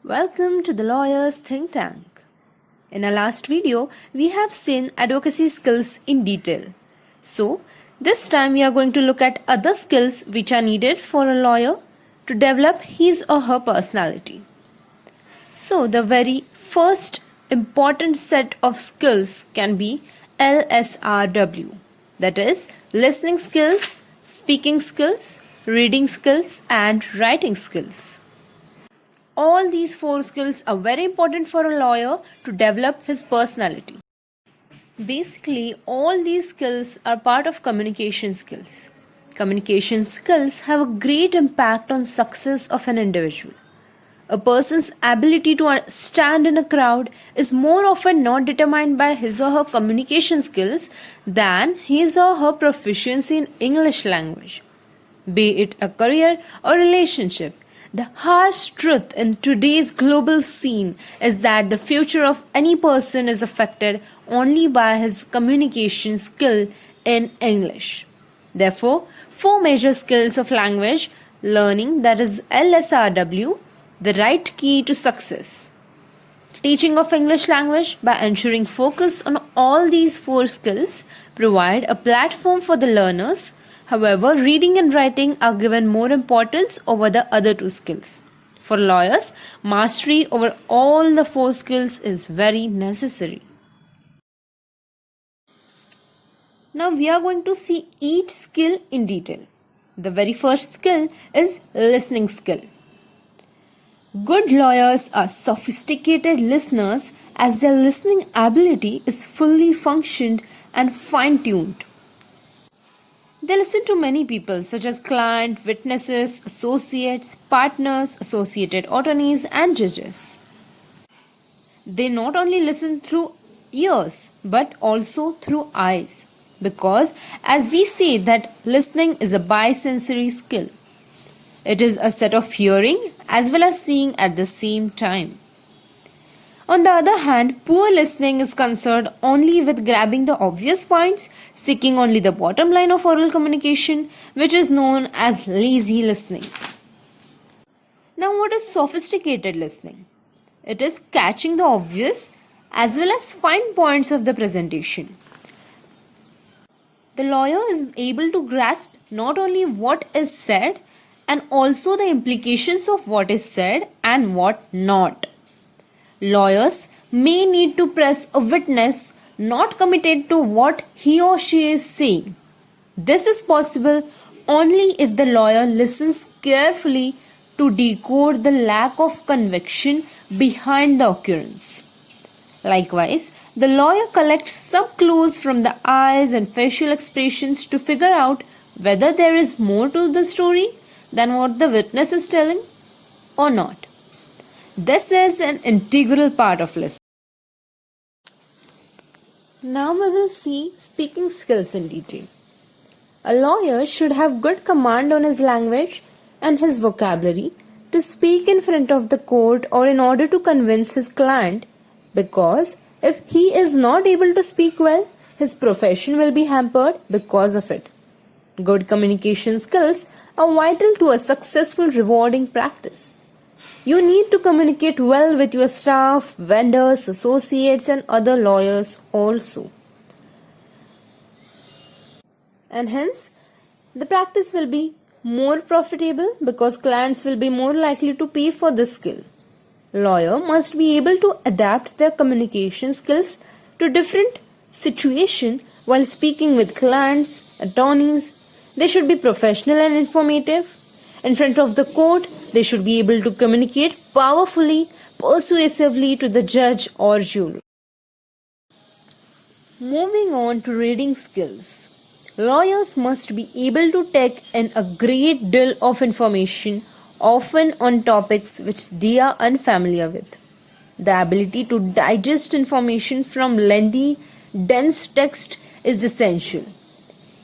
Welcome to the Lawyer's Think Tank. In our last video, we have seen advocacy skills in detail. So, this time we are going to look at other skills which are needed for a lawyer to develop his or her personality. So, the very first important set of skills can be LSRW, that is, listening skills, speaking skills, reading skills, and writing skills. All these four skills are very important for a lawyer to develop his personality. Basically, all these skills are part of communication skills. Communication skills have a great impact on success of an individual. A person's ability to stand in a crowd is more often not determined by his or her communication skills than his or her proficiency in English language. Be it a career or relationship, the harsh truth in today's global scene is that the future of any person is affected only by his communication skill in English. Therefore, four major skills of language learning, that is LSRW, the right key to success. Teaching of English language by ensuring focus on all these four skills provide a platform for the learners. However, reading and writing are given more importance over the other two skills. For lawyers, mastery over all the four skills is very necessary. Now we are going to see each skill in detail. The very first skill is listening skill. Good lawyers are sophisticated listeners as their listening ability is fully functioned and fine-tuned. They listen to many people such as clients, witnesses, associates, partners, associated attorneys and judges. They not only listen through ears but also through eyes, because as we say that listening is a bisensory skill. It is a set of hearing as well as seeing at the same time. On the other hand, poor listening is concerned only with grabbing the obvious points, seeking only the bottom line of oral communication, which is known as lazy listening. Now, what is sophisticated listening? It is catching the obvious as well as fine points of the presentation. The lawyer is able to grasp not only what is said and also the implications of what is said and what not. Lawyers may need to press a witness not committed to what he or she is saying. This is possible only if the lawyer listens carefully to decode the lack of conviction behind the occurrence. Likewise, the lawyer collects some clues from the eyes and facial expressions to figure out whether there is more to the story than what the witness is telling or not. This is an integral part of listening. Now we will see speaking skills in detail. A lawyer should have good command on his language and his vocabulary to speak in front of the court or in order to convince his client, because if he is not able to speak well, his profession will be hampered because of it. Good communication skills are vital to a successful, rewarding practice. You need to communicate well with your staff, vendors, associates, and other lawyers also. And hence, the practice will be more profitable because clients will be more likely to pay for this skill. Lawyer must be able to adapt their communication skills to different situations while speaking with clients, attorneys. They should be professional and informative. In front of the court, they should be able to communicate powerfully, persuasively to the judge or jury. Moving on to reading skills. Lawyers must be able to take in a great deal of information, often on topics which they are unfamiliar with. The ability to digest information from lengthy, dense text is essential.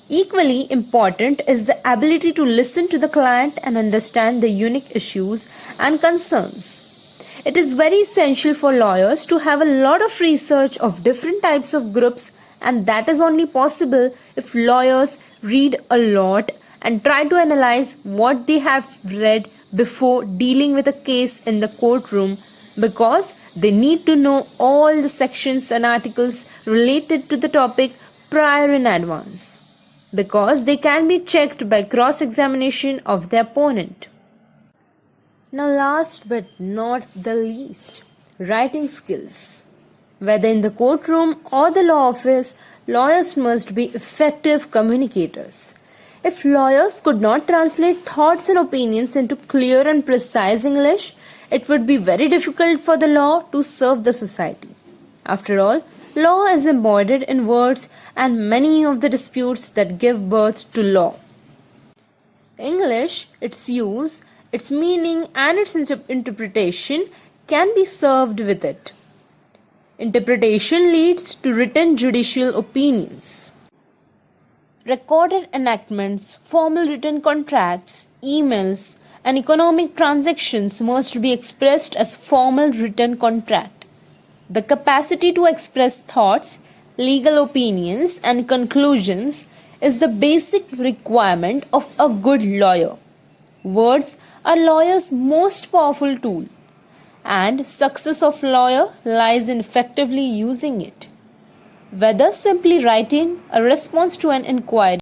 Equally important is the ability to listen to the client and understand the unique issues and concerns. It is very essential for lawyers to have a lot of research of different types of groups, and that is only possible if lawyers read a lot and try to analyze what they have read before dealing with a case in the courtroom because they need to know all the sections and articles related to the topic prior in advance, because they can be checked by cross-examination of the opponent. Now last but not the least, writing skills. Whether in the courtroom or the law office, lawyers must be effective communicators. If lawyers could not translate thoughts and opinions into clear and precise English, it would be very difficult for the law to serve the society. After all, law is embodied in words and many of the disputes that give birth to law. English, its use, its meaning and its interpretation can be served with it. Interpretation leads to written judicial opinions. Recorded enactments, formal written contracts, emails, and economic transactions must be expressed as formal written contract. The capacity to express thoughts, legal opinions, and conclusions is the basic requirement of a good lawyer. Words are lawyers' most powerful tool, and success of lawyer lies in effectively using it. Whether simply writing a response to an inquiry